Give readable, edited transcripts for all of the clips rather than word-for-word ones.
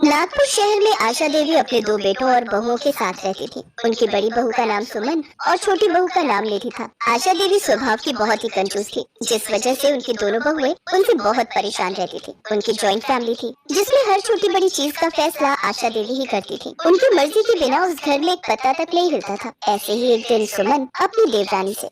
नागपुर शहर में आशा देवी अपने दो बेटों और बहुओं के साथ रहती थी। उनकी बड़ी बहू का नाम सुमन और छोटी बहू का नाम निधि था। आशा देवी स्वभाव की बहुत ही कंजूस थी, जिस वजह से उनकी दोनों बहुएं उनसे बहुत परेशान रहती थी। उनकी जॉइंट फैमिली थी, जिसमें हर छोटी बड़ी चीज का फैसला आशा देवी ही करती थी। उनकी मर्जी के बिना उस घर में एक पत्ता तक नहीं हिलता था। ऐसे ही एक दिन सुमन अपनी देवरानी से,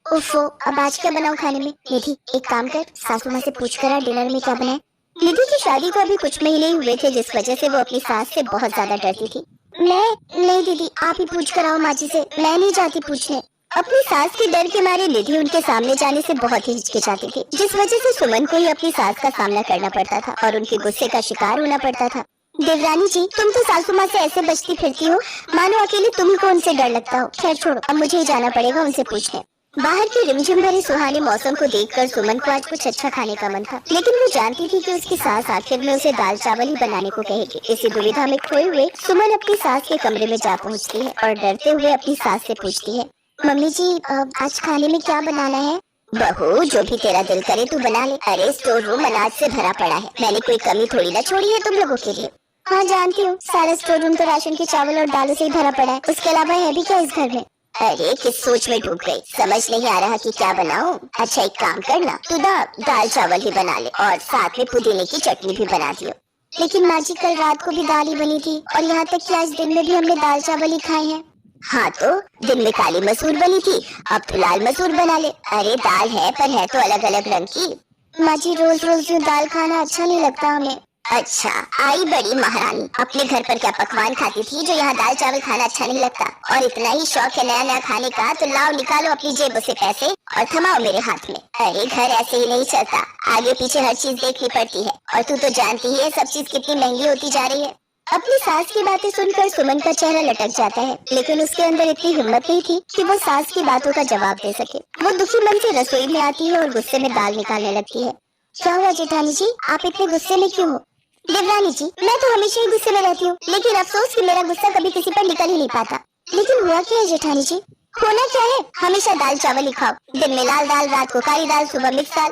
उफ़ो, अब आज क्या बनाऊं खाने में? निधि, एक काम कर, सासू माँ से पूछ कर आ डिनर में क्या बनाए। निधि की शादी को अभी कुछ महीने ही हुए थे, जिस वजह से वो अपनी सास से बहुत ज्यादा डरती थी। मैं नहीं दीदी, आप ही पूछ कर आओ माँ जी से, मैं नहीं जाती पूछने। अपनी सास के डर के मारे निधि उनके सामने जाने से बहुत ही हिचकिचाती थी, जिस वजह से सुमन को ही अपनी सास का सामना करना पड़ता था और उनके गुस्से का शिकार होना पड़ता था। देवरानी जी, तुम तो सासू माँ से ऐसे बचती फिरती हो, मानो अकेले तुम्ही को उनसे डर लगता हो। खैर छोड़ो, अब मुझे ही जाना पड़ेगा उनसे पूछने। बाहर के रिमझिम भरे सुहाने मौसम को देखकर सुमन को आज कुछ अच्छा खाने का मन था, लेकिन वो जानती थी कि उसकी सास आखिर में उसे दाल चावल ही बनाने को कहेगी। इसी दुविधा में खोए हुए सुमन अपनी सास के कमरे में जा पहुंचती है और डरते हुए अपनी सास से पूछती है, मम्मी जी, आज खाने में क्या बनाना है? बहू, जो भी तेरा दिल करे तू बना ले। अरे स्टोर रूम अनाज से भरा पड़ा है, मैंने कोई कमी थोड़ी ना छोड़ी है तुम लोगों के लिए। हाँ जानती हूँ, सारा स्टोर रूम तो राशन के चावल और दालों से ही भरा पड़ा है, उसके अलावा है भी क्या इस घर में? अरे किस सोच में डूब गई, समझ नहीं आ रहा कि क्या बनाऊं? अच्छा एक काम करना, तू दाल चावल ही बना ले और साथ में पुदीने की चटनी भी बना दियो। लेकिन माँ जी, कल रात को भी दाल ही बनी थी और यहाँ तक कि आज दिन में भी हमने दाल चावल ही खाए हैं। हाँ तो दिन में काली मसूर बनी थी, अब तो लाल मसूर बना ले। अरे दाल है, पर है तो अलग अलग रंग की। माँ जी, रोज रोज यूं दाल खाना अच्छा नहीं लगता हमें। अच्छा, आई बड़ी महारानी, अपने घर पर क्या पकवान खाती थी जो यहाँ दाल चावल खाना अच्छा नहीं लगता? और इतना ही शौक है नया नया खाने का, तो लाओ निकालो अपनी जेबों से पैसे और थमाओ मेरे हाथ में। अरे घर ऐसे ही नहीं चलता, आगे पीछे हर चीज देखनी पड़ती है, और तू तो जानती ही है सब चीज कितनी महंगी होती जा रही है। अपनी सास की बातें सुनकर सुमन का चेहरा लटक जाता है, लेकिन उसके अंदर इतनी हिम्मत नहीं थी कि वो सास की बातों का जवाब दे सके। वो दुखी मन से रसोई में आती है और गुस्से में दाल निकालने लगती है। क्या हुआ जेठानी जी, आप इतने गुस्से में क्यों हो? देवरानी जी, मैं तो हमेशा ही गुस्से में रहती हूँ, लेकिन अफसोस कि मेरा गुस्सा कभी किसी पर निकल ही नहीं पाता। लेकिन हुआ क्या है जेठानी जी? होना क्या है, हमेशा दाल चावल ही खाओ, दिन में लाल दाल, रात को काली दाल, सुबह मिक्स दाल।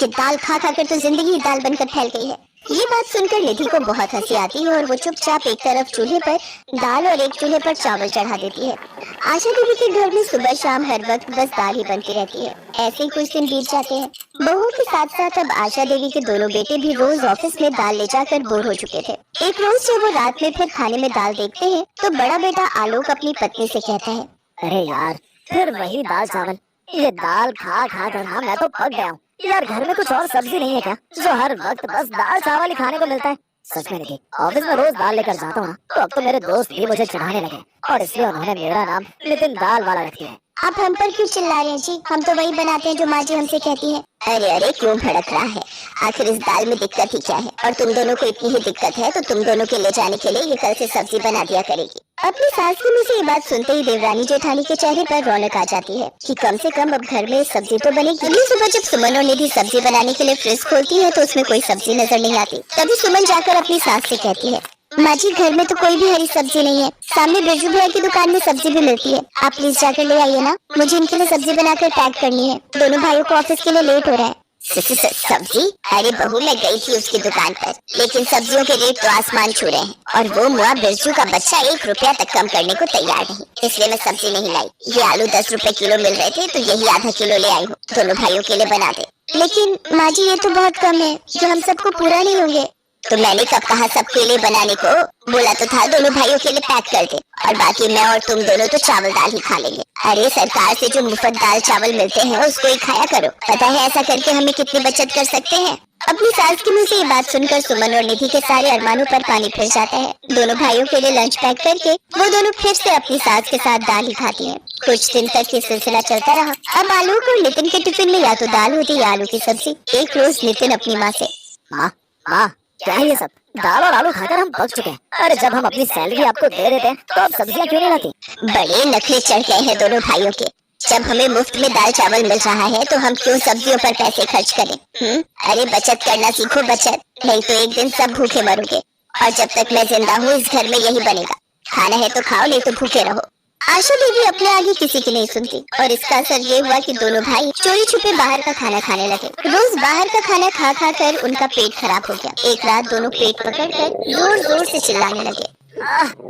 ये दाल खा खा कर तो जिंदगी ही दाल बनकर फैल गई है। ये बात सुनकर निधि को बहुत हंसी आती है और वो चुपचाप एक तरफ चूल्हे पर दाल और एक चूल्हे पर चावल चढ़ा देती है। आशा देवी के घर में सुबह शाम हर वक्त बस दाल ही बनती रहती है। ऐसे ही कुछ दिन बीत जाते हैं। बहू के साथ साथ अब आशा देवी के दोनों बेटे भी रोज ऑफिस में दाल ले जाकर बोर हो चुके थे। एक रोज जब वो रात में फिर खाने में दाल देखते हैं, तो बड़ा बेटा आलोक अपनी पत्नी से कहता है, अरे यार, फिर वही दाल चावल। ये दाल खा खा कर ना मैं तो पक गया हूँ। यार घर में कुछ और सब्जी नहीं है क्या, जो हर वक्त बस दाल चावल ही खाने को मिलता है? सच में नहीं, ऑफिस में रोज दाल लेकर जाता हूँ ना, तो अब तो मेरे दोस्त भी मुझे चिढ़ाने लगे और इसलिए उन्होंने मेरा नाम नितिन दाल वाला रख दिया है। आप हम पर क्यों चिल्ला रहे हैं जी? हम तो वही बनाते हैं जो माँ जी हमसे कहती है। अरे अरे क्यों भड़क रहा है? आखिर इस दाल में दिक्कत ही क्या है? और तुम दोनों को इतनी ही दिक्कत है तो तुम दोनों के ले जाने के लिए ये कल से सब्जी बना दिया करेगी। अपनी सास के मुंह से ये बात सुनते ही देवरानी जेठानी के चेहरे पर रौनक आ जाती है कि कम से कम अब घर में सब्जी तो बनेगी। अगली सुबह जब सुमन और निधि सब्जी बनाने के लिए फ्रिज खोलती है तो उसमें कोई सब्जी नजर नहीं आती। तभी सुमन जाकर अपनी सास से कहती है, माँ जी घर में तो कोई भी हरी सब्जी नहीं है, सामने बिरजू भैया की दुकान में सब्जी भी मिलती है, आप प्लीज जाकर ले आइए ना, मुझे इनके लिए सब्जी बनाकर पैक करनी है, दोनों भाइयों को ऑफिस के लिए लेट हो रहा है। सब्जी? अरे बहू मैं गई थी उसकी दुकान पर, लेकिन सब्जियों के रेट तो आसमान छू रहे हैं और वो मुआ बिरजू का बच्चा 1 रुपया तक कम करने को तैयार नहीं, इसलिए मैं सब्जी नहीं लाई। ये आलू 10 रुपए किलो मिल रहे थे तो यही आधा किलो ले आई हूँ, दोनों भाइयों के लिए बना दे। लेकिन माँ जी ये तो बहुत कम है, ये हम सबको पूरा नहीं होंगे। तो मैंने कब कहा सबके लिए बनाने को? बोला तो था दोनों भाइयों के लिए पैक कर दे और बाकी मैं और तुम दोनों तो चावल दाल ही खा लेंगे। अरे सरकार से जो मुफ्त दाल चावल मिलते हैं उसको ही खाया करो, पता है ऐसा करके हमें कितनी बचत कर सकते हैं। अपनी सास के मुंह से ये बात सुनकर सुमन और निधि के सारे अरमानों पर पानी फिर जाता है। दोनों भाइयों के लिए लंच पैक करके वो दोनों फिर से अपनी सास के साथ दाल ही खाती हैं। कुछ दिन तक ये सिलसिला चलता रहा। अब आलोक और नितिन के टिफिन में या तो दाल होती या आलू की सब्जी। एक रोज नितिन अपनी माँ से, माँ माँ, क्या है ये सब? दाल और आलू खाकर हम पक चुके हैं। अरे जब हम अपनी सैलरी आपको दे देते हैं तो आप सब्जियाँ क्यों नहीं लाती? बड़े नखरे चढ़ गए हैं दोनों भाइयों के। जब हमें मुफ्त में दाल चावल मिल रहा है तो हम क्यों सब्जियों पर पैसे खर्च करें? अरे बचत करना सीखो बचत, नहीं तो एक दिन सब भूखे मरोगे। और जब तक मैं जिंदा हूँ इस घर में यही बनेगा, खाना है तो खाओ नहीं तो भूखे रहो। आशा देवी अपने आगे किसी की नहीं सुनती और इसका असर ये हुआ कि दोनों भाई चोरी छुपे बाहर का खाना खाने लगे। रोज बाहर का खाना खा खा कर उनका पेट खराब हो गया। एक रात दोनों पेट पकड़कर जोर जोर से चिल्लाने लगे।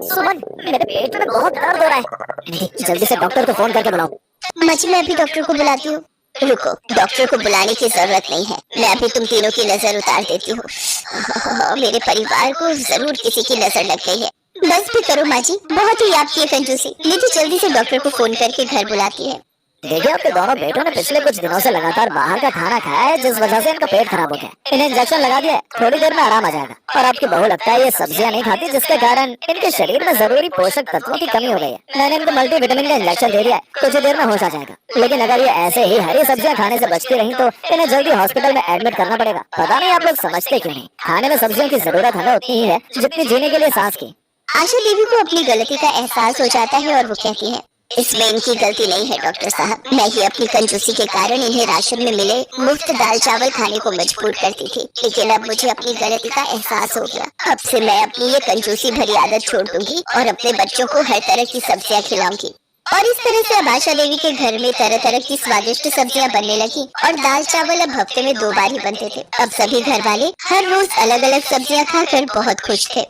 सुमन, मेरे पेट में बहुत दर्द हो रहा है। जल्दी से डॉक्टर को फोन करके बुलाओ। मची, मैं अभी डॉक्टर को बुलाती हूँ। रुको, डॉक्टर को बुलाने की जरूरत नहीं है, मैं अभी तुम तीनों की नजर उतार देती हूँ। मेरे परिवार को जरूर किसी की नजर लग गई है। बस भी करो माँ जी, बहुत ही आपकी कंजूसी। निधि जल्दी से डॉक्टर को फोन करके घर बुलाती है। देखिए, आपके दोनों बेटों ने पिछले कुछ दिनों से लगातार बाहर का खाना खाया है, जिस वजह से इनका पेट खराब हो गया। इन्हें इंजेक्शन लगा दिया है, थोड़ी देर में आराम आ जाएगा। और आपकी बहू लगता है ये सब्जियां नहीं खाती, जिसके कारण इनके शरीर में जरूरी पोषक तत्वों की कमी हो गई है। मैंने इनको मल्टीविटामिन का इंजेक्शन दे दिया है, कुछ ही देर में होश आ जाएगा। लेकिन अगर ये ऐसे ही हरी सब्जियां खाने से बचती रही तो इन्हें जल्दी हॉस्पिटल में एडमिट करना पड़ेगा। पता नहीं आप लोग समझते क्यों नहीं। खाने में सब्जियों की जरूरत हमें उतनी ही है जितनी जीने के लिए सांस की। आशा देवी को अपनी गलती का एहसास हो जाता है और वो कहती है, इसमें इनकी गलती नहीं है डॉक्टर साहब, मैं ही अपनी कंजूसी के कारण इन्हें राशन में मिले मुफ्त दाल चावल खाने को मजबूर करती थी। लेकिन अब मुझे अपनी गलती का एहसास हो गया। अब से मैं अपनी ये कंजूसी भरी आदत छोड़ दूंगी और अपने बच्चों को हर तरह की सब्जियां खिलाऊंगी। और इस तरह से अब आशा देवी के घर में तरह तरह की स्वादिष्ट सब्जियां बनने लगी और दाल चावल अब हफ्ते में 2 बार ही बनते थे। अब सभी घर वाले हर रोज अलग अलग सब्जियां खाकर बहुत खुश थे।